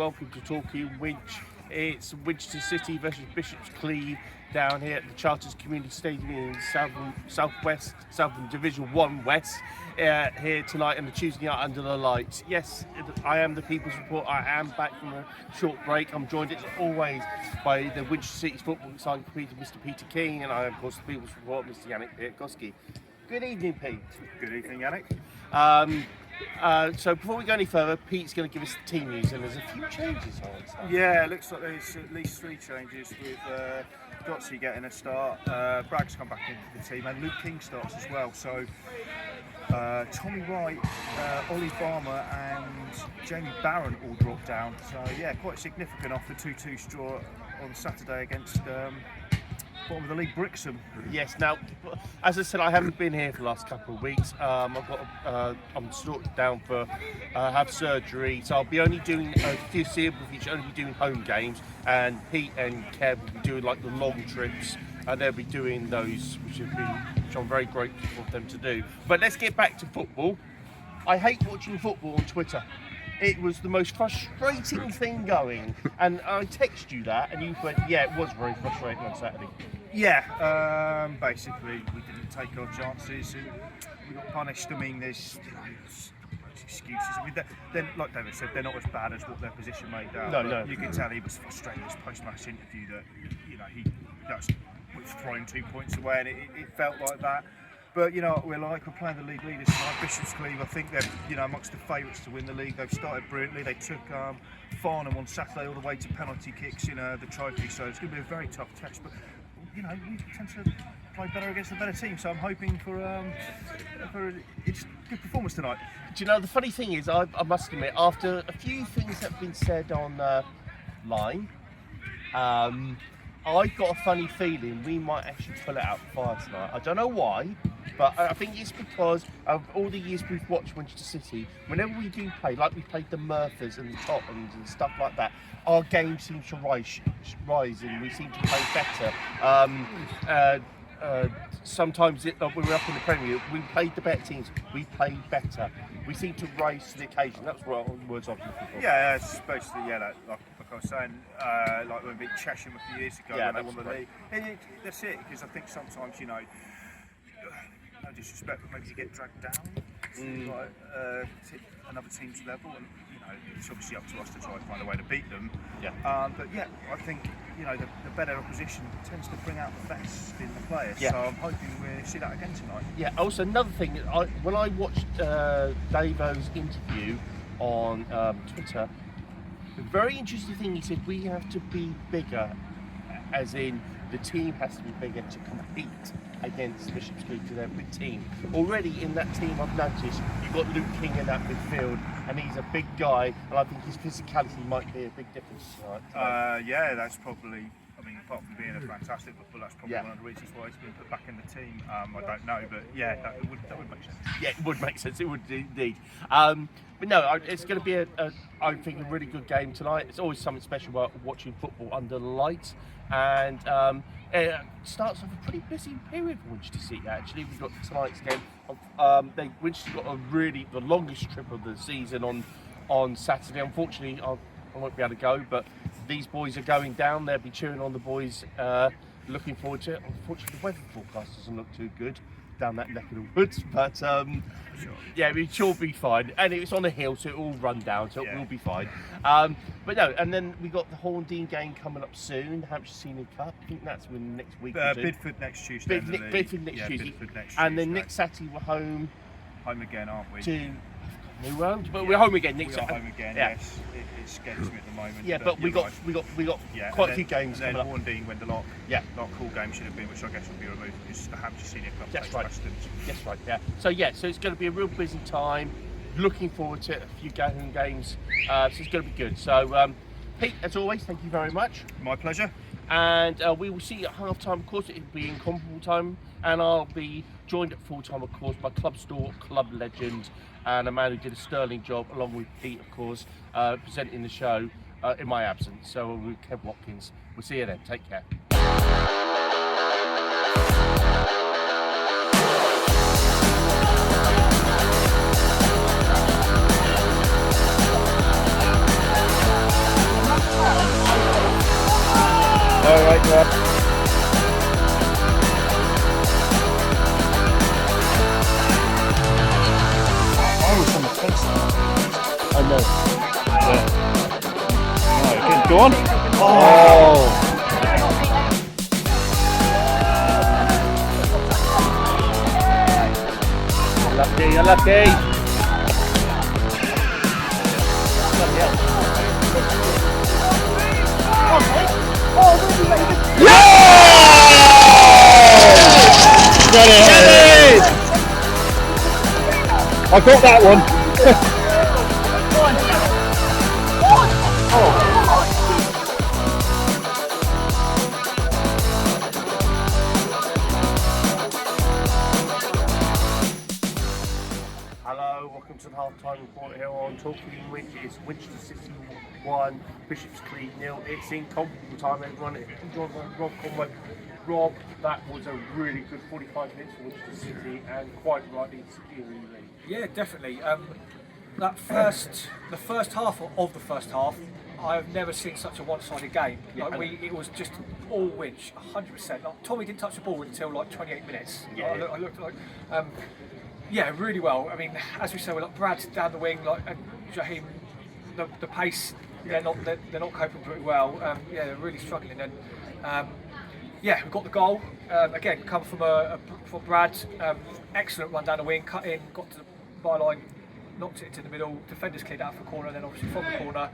welcome to Talking Winch. It's Winchester City versus Bishops Cleeve down here at the Charters Community Stadium in Southern Division 1 West here tonight on the Tuesday night under the lights. Yes, I am the People's Report. I am back from a short break. I'm joined as always by the Winchester City's football encyclopedia, Mr. Peter Keane, and I am, of course, the People's Report, Mr. Yannick Piatkowski. Good evening, Pete. Good evening, Yannick. So before we go any further, Pete's going to give us the team news, and there's a few changes on it. Yeah, it looks like there's at least 3 changes with Dotsy getting a start, Bragg's come back into the team, and Luke King starts as well. So Tommy Wright, Ollie Farmer and Jamie Barron all dropped down. So yeah, quite significant off the 2-2 draw on Saturday against bottom of the league Brixham. Yes. Now, as I said, I haven't been here for the last couple of weeks. I'm sorted down for have surgery, so I'll be only doing a few foreseeable future, only be doing home games, and Pete and Kev will be doing like the long trips, and they'll be doing those, which I'm very grateful for them to do. But let's get back to football. I hate watching football on Twitter. It was the most frustrating thing going, and I texted you that, and you went, "Yeah, it was very frustrating on Saturday." Yeah, basically we didn't take our chances and we got punished. I mean, there's excuses. I mean, they're, like David said, they're not as bad as what their position made out. No. You can tell he was frustrated in his post-match interview that he was throwing 2 points away, and it felt like that. But we're playing the league leaders tonight. Bishops Cleeve, I think they're amongst the favourites to win the league. They've started brilliantly. They took Farnham on Saturday all the way to penalty kicks in the trophy, so it's going to be a very tough test. But we tend to play better against the better team, so I'm hoping for it's a good performance tonight. Do you know, the funny thing is, I must admit, after a few things that have been said on line, I've got a funny feeling we might actually pull it out the fire tonight. I don't know why, but I think it's because of all the years we've watched Winchester City. Whenever we do play, like we played the Murphys and the Tottenhams and stuff like that, our game seems to rise and we seem to play better. Sometimes when we're up in the Premier League, we played the better teams. We played better. We seem to rise to the occasion. That's what words I'm looking for. Yeah, it's basically like I was saying, like when we beat Cheshire a few years ago when they won the league. That's it, because I think sometimes no disrespect, but maybe you get dragged down to another team's level, and it's obviously up to us to try and find a way to beat them. Yeah. But yeah, I think the better opposition tends to bring out the best in the players. Yeah. So I'm hoping we see that again tonight. Yeah. Also, another thing, when I watched Davo's interview on Twitter, the very interesting thing he said, we have to be bigger, as in the team has to be bigger to compete against Bishops Cleeve, because they're a big team. Already in that team, I've noticed you've got Luke King in that midfield, and he's a big guy, and I think his physicality might be a big difference tonight. Yeah, that's probably. I mean, apart from being a fantastic footballer, that's probably one of the reasons why he's been put back in the team. I don't know, but yeah, that would make sense. Yeah, it would make sense. It would indeed. But no, it's going to be I think, a really good game tonight. It's always something special about watching football under the lights, and it starts off a pretty busy period for Winchester City. Actually, we've got tonight's game. Winchester's got the longest trip of the season on Saturday. Unfortunately, I won't be able to go, but these boys are going down. They'll be cheering on the boys. Looking forward to it. Unfortunately, the weather forecast doesn't look too good down that neck of the woods, but yeah, it should be fine. And it's on a hill, so it will run down, so it will be fine. But no, and then we got the Horndean game coming up soon, Hampshire Senior Cup. I think that's next week. Bidford next Tuesday. Bidford next Tuesday. Bidford next and Tuesday. then next Saturday we're home again, aren't we? To new round, but we're home again next Saturday. Home again. Yeah. Yes, it escapes me at the moment. Yeah, but we got quite a few games. And then Horndean, when the lot cool game should have been, which I guess will be removed because the Hampshire Senior Cup. That's right. That's right. Yeah. So it's going to be a real busy time. Looking forward to a few games. So it's going to be good. So Pete, as always, thank you very much. My pleasure. And we will see you at half time. Of course, it'll be in comparable time, and I'll be joined at full time, of course, by Club Store, Club Legend, and a man who did a sterling job, along with Pete, of course, presenting the show in my absence. So with Kev Watkins. We'll see you then. Take care. right, yeah. I was on the fence. I know. Right, again, go on. Oh! You're lucky. I got that one. Hello, welcome to the half-time report here on Talking Winch. It's Winchester City 1, Bishops Cleeve 0. It's incomparable time, everyone. Enjoyed by Rob Conway. Rob, that was a really good 45 minutes for Winchester City, and quite rightly severely. Yeah, definitely. The first half of the first half, I've never seen such a one-sided game. It was just all Winch, 100%. Like, Tommy didn't touch the ball until like 28 minutes. Yeah. I looked like, yeah, really well. I mean, as we say, we're like Brad down the wing, like and Jaheim, the pace. They're not coping pretty well. Yeah, they're really struggling. And yeah, we got the goal again. Come from Brad. Excellent run down the wing, cut in, got to the byline, knocked it into the middle. Defenders cleared out for the corner, and then obviously from the corner,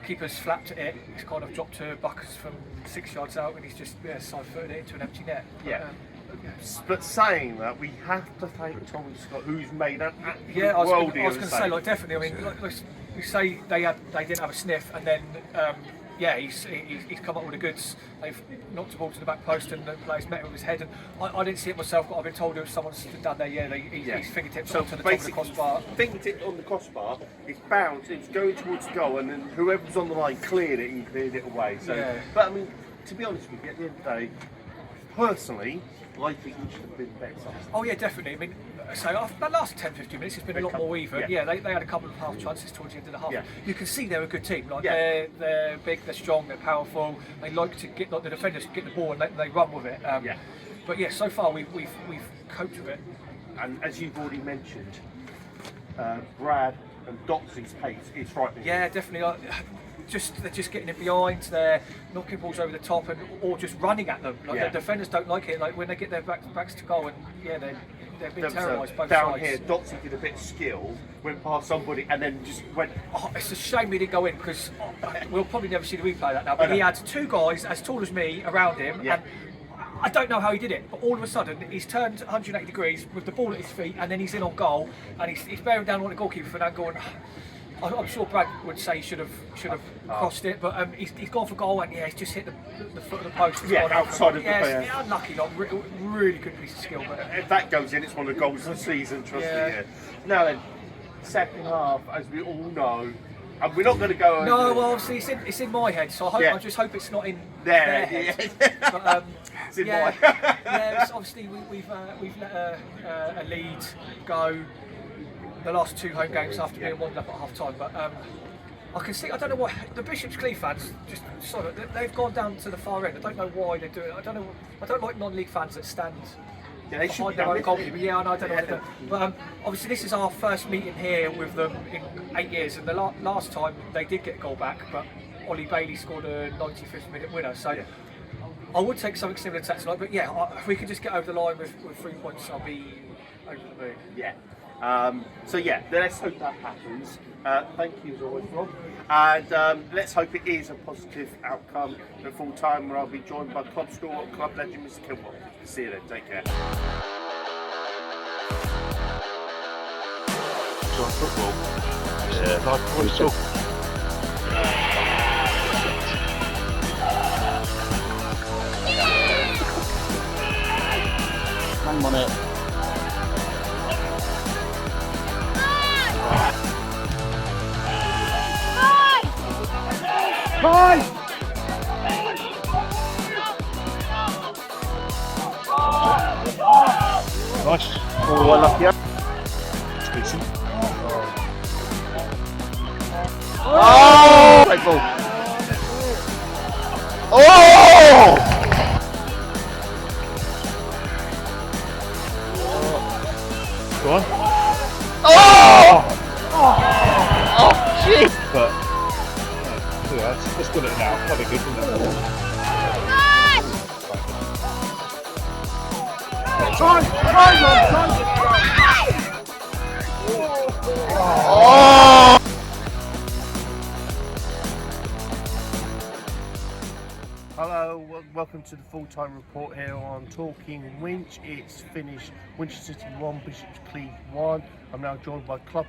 keeper's flapped at it. It's kind of dropped to Buckers from 6 yards out, and he's just side-footed it into an empty net. Yeah. But saying that, we have to thank Tommy Scott, who's made an absolute I was worldie going of to a say, save. like, definitely. I mean, like, we say they didn't have a sniff, and then yeah, he's come up with the goods. They've knocked the ball to the back post, and the player's met it with his head. And I didn't see it myself, but I've been told there was someone stood down there. Yeah, his fingertips So onto the top of the crossbar. Fingertip on the crossbar, it's bounced, it's going towards goal, and then whoever was on the line cleared it away. So, Yeah. But I mean, to be honest with you, at the end of the day, personally, I think we should have been better. Oh yeah, definitely. I mean, so after the last 10-15 minutes, it's been a lot more even. Yeah. Yeah, they had a couple of half chances towards the end of the half. Yeah. You can see they're a good team. Like Yeah. they're big, they're strong, they're powerful. They like to get, like the defenders get the ball and they run with it. Yeah. But yeah, so far we've coped with it. And as you've already mentioned, Brad and Doxy's pace is frightening. Yeah, definitely. They're just getting it behind. They're knocking balls over the top or just running at them. Like Yeah. the defenders don't like it. Like when they get their backs to goal, and yeah, they've been terrorised both down sides. here, Doxy did a bit of skill, went past somebody, and then just went. Oh, it's a shame he didn't go in because we'll probably never see the replay of that now. But he had two guys as tall as me around him, Yeah. and I don't know how he did it. But all of a sudden, he's turned 180 degrees with the ball at his feet, and then he's in on goal, and he's bearing down on the goalkeeper for that goal. And I'm sure Brad would say he should have crossed it, but he's gone for goal, and yeah, he's just hit the foot of the post. It's Yeah, gone outside over. of the yeah, player. it's unlucky, like really good piece of skill. But If that goes in, it's one of the goals of the season, trust Yeah. me. Yeah. Now then, second half, as we all know, and we're not going to go. no, over well, obviously it's in my head, so Yeah. I just hope it's not in There, their head. yeah. But, It's in yeah, mine. yeah. It's obviously we've let a lead go the last two home games after being 1-0 up at half time, but. I can see. I don't know what the Bishops Cleeve fans they've gone down to the far end. I don't know why they do it. I don't know. I don't like non-league fans that stand Yeah, they should be behind their down own this goalkeeper. league. Yeah, I know. I don't know. Yeah. What they do. But obviously, this is our first meeting here with them in 8 years, and the last time they did get a goal back, but Ollie Bailey scored a 95th minute winner. So. Yeah. I would take something similar to that tonight, but yeah, if we could just get over the line with 3 points, I'll be over the moon. Yeah. So yeah, let's hope that happens. Thank you as always, Rob. And let's hope it is a positive outcome at full time, where I'll be joined by club stalwart, club legend, Mr. Kilwell. See you then. Take care. On football. Yeah, like football. Hang on it. Bye! Nice. Oh, I love you. Decent. Oh! Great ball. Oh! one. Oh, shit! But yeah, let's put it now. That'd be good, wouldn't it? Hello, welcome to the full-time report here on Talking Winch. It's finished Winchester City 1, Bishops Cleeve 1. I'm now joined by club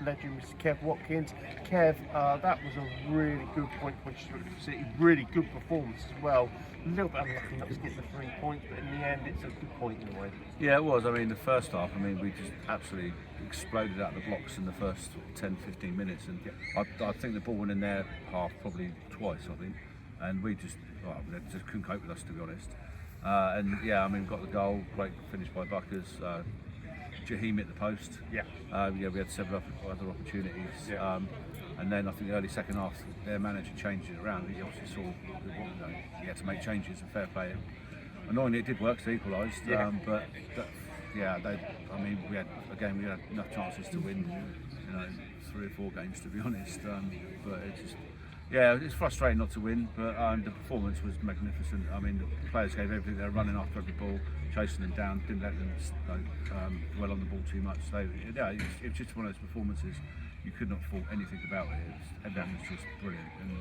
legend Mr. Kev Watkins. Kev, that was a really good point for Winchester City, really good performance as well. A little bit unlucky not to get the 3 points, but in the end it's a good point in a way. Yeah, it was. I mean, the first half, we just absolutely exploded out of the blocks in the first 10-15 minutes, and I think the ball went in their half probably twice, I think, and we just couldn't cope with us, to be honest. And yeah, we got the goal, great finish by Buckers. Jaheim hit the post. We had several other opportunities. And then I think the early second half, their manager changed it around. He obviously saw he had to make changes, and fair play. Annoyingly, it did work, so equalised. We had enough chances to win, 3 or 4 games, to be honest. But it just. Yeah, it's frustrating not to win, but the performance was magnificent. The players gave everything. They were running after every ball, chasing them down, didn't let them dwell on the ball too much. So yeah, it was just one of those performances you could not fault anything about it. Everything was just brilliant, and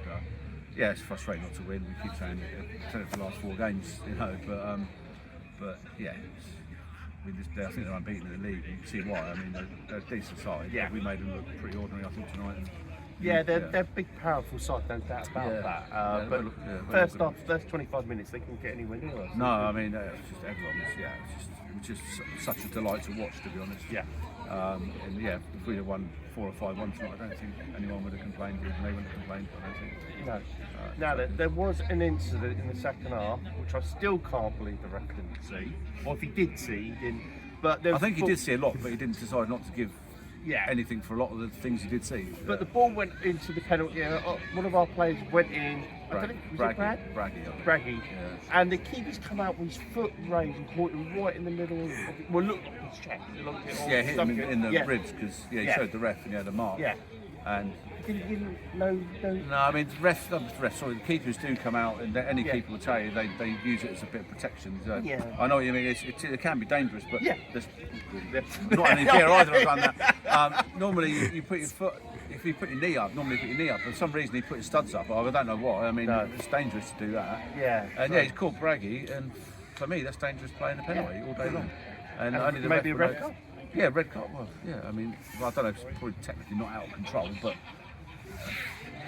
yeah, it's frustrating not to win. We keep saying it for the last 4 games, but yeah. I think they're unbeaten in the league. You can see why. They're a decent side. Yeah. We made them look pretty ordinary, I think, tonight. They're a big, powerful side, no doubt about that. But first 25 minutes, they couldn't get anywhere near us. No, it's just everyone was just such a delight to watch, to be honest. And yeah, if we'd have won 4 or 5-1 tonight, I don't think anyone would have complained. Even they wouldn't have complained, I don't think. No. Now, there was an incident in the second half, which I still can't believe the ref didn't see. Or if he did see, he didn't. But I think he did see a lot, but he didn't decide not to give yeah. anything for a lot of the things he did see. But the ball went into the penalty area. One of our players went in. Braggy. Yeah. And the keeper's come out with his foot raised and caught him right in the middle of it. Well, look at his chest. Yeah, hit him in the ribs because he showed the ref and he had a mark. Yeah. And no. No, the keepers do come out, and any keeper will tell you they use it as a bit of protection. So I know what you mean. It can be dangerous, but there's not any fear either. I've done that. Normally, you put your foot. If you put your knee up, For some reason, he put his studs up. I don't know why. It's dangerous to do that. Yeah. And he's called Braggy, and for me, that's dangerous playing a penalty all day long. And only the maybe a red card. Yeah, red card. Well, yeah. I don't know. It's probably technically not out of control, but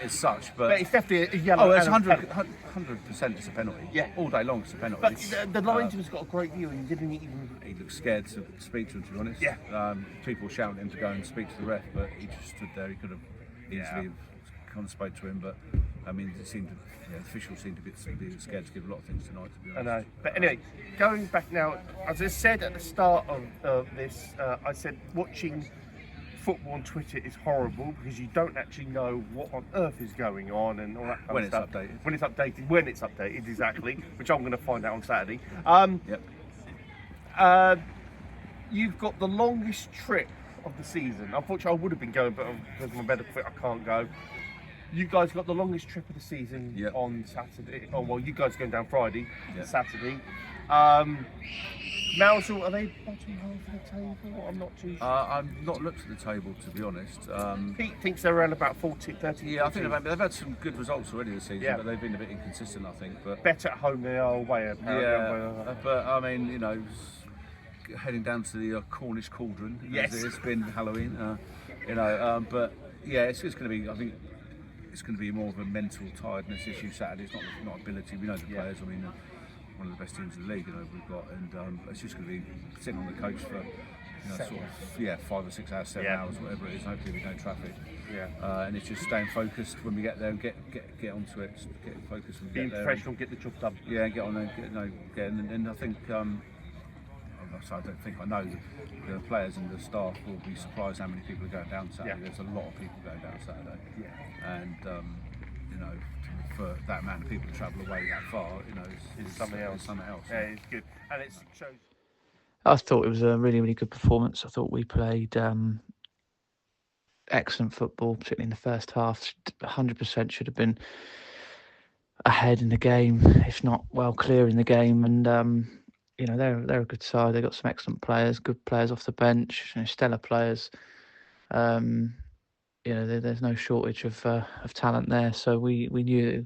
as such. But it's definitely a yellow. Oh, it's 100%. It's a penalty. Yeah, all day long it's a penalty. But the linesman's got a great view, and he didn't even. He looked scared to speak to him, to be honest. Yeah. People shouting at him to go and speak to the ref, but he just stood there. He could have easily gone and spoke to him, but it seemed the officials seemed to be scared to give a lot of things tonight, to be honest. I know. But anyway, going back now, as I said at the start of this, I said watching football on Twitter is horrible because you don't actually know what on earth is going on and all that kind of stuff. When it's updated, exactly, which I'm going to find out on Saturday. You've got the longest trip of the season. Unfortunately, I would have been going, but because of my better foot, I can't go. You guys got the longest trip of the season on Saturday. Oh well, you guys are going down Friday, Saturday. Mousel, are they bottom half of the table? I'm not too sure. I've not looked at the table, to be honest. Pete thinks they're around about 30. Yeah, I think they've had some good results already this season, but they've been a bit inconsistent, I think. But better at home than they are away. But heading down to the Cornish cauldron. As it's been Halloween. But yeah, it's going to be. I think it's going to be more of a mental tiredness issue Saturday. It's not ability. We know the players. One of the best teams in the league, we've got, and it's just going to be sitting on the coach for 5 or 6 hours, 7 hours, whatever it is. Hopefully, with no traffic. And it's just staying focused when we get there and get onto it. Get focused and being professional, get the job done. Yeah, and get on there, and I think. So I don't think I know the players and the staff will be surprised how many people are going down Saturday. There's a lot of people going down Saturday, and for that amount of people to travel away that far, it's something else. Yeah, it's good, and it shows. I thought it was a really, really good performance. I thought we played excellent football, particularly in the first half. 100% should have been ahead in the game, if not well clear in the game. And they're a good side. They've got some excellent players, good players off the bench, stellar players. There's no shortage of talent there. So we knew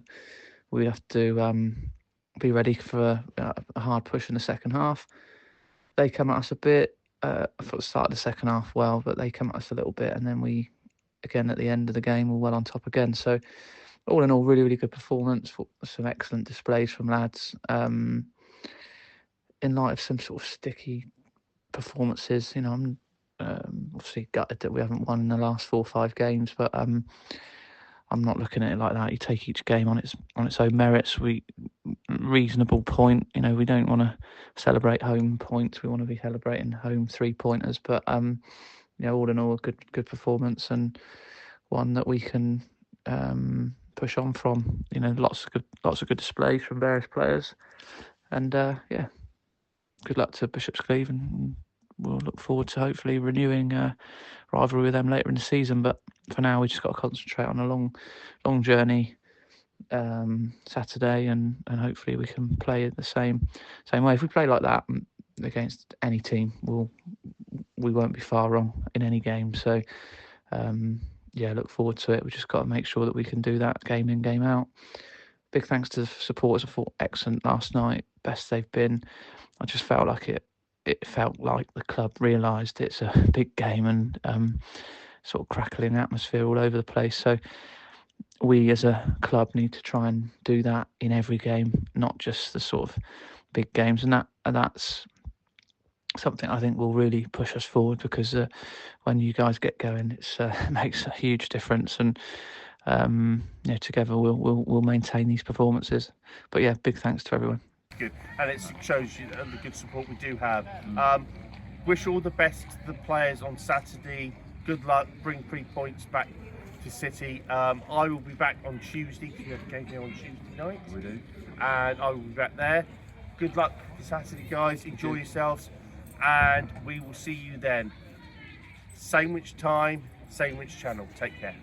we'd have to be ready for a hard push in the second half. They come at us a bit. I thought started the second half well, but they come at us a little bit, and then we, again at the end of the game, were well on top again. So all in all, really, really good performance. Some excellent displays from lads. In light of some sort of sticky performances, I'm obviously gutted that we haven't won in the last 4 or 5 games, but I'm not looking at it like that. You take each game on its own merits. Reasonable point. We don't want to celebrate home points. We want to be celebrating home 3-pointers. But all in all, a good performance, and one that we can push on from. Lots of good displays from various players, and good luck to Bishops Cleeve, and we'll look forward to hopefully renewing rivalry with them later in the season. But for now, we just got to concentrate on a long journey Saturday, and hopefully we can play it the same way. If we play like that against any team, we won't be far wrong in any game. So look forward to it. We just got to make sure that we can do that game in, game out. Big thanks to the supporters. I thought excellent last night, best they've been. I just felt like it felt like the club realised it's a big game, and sort of crackling atmosphere all over the place. So we as a club need to try and do that in every game, not just the sort of big games, and that's something I think will really push us forward, because when you guys get going, it makes a huge difference, and together we'll maintain these performances. But yeah, big thanks to everyone. Good, and it shows you the good support we do have. Wish all the best to the players on Saturday. Good luck. Bring 3 points back to City. I will be back on Tuesday, because we have a game here on Tuesday night. We do. And I will be back there. Good luck for Saturday, guys. Enjoy yourselves, and we will see you then. Same which time, same which channel. Take care.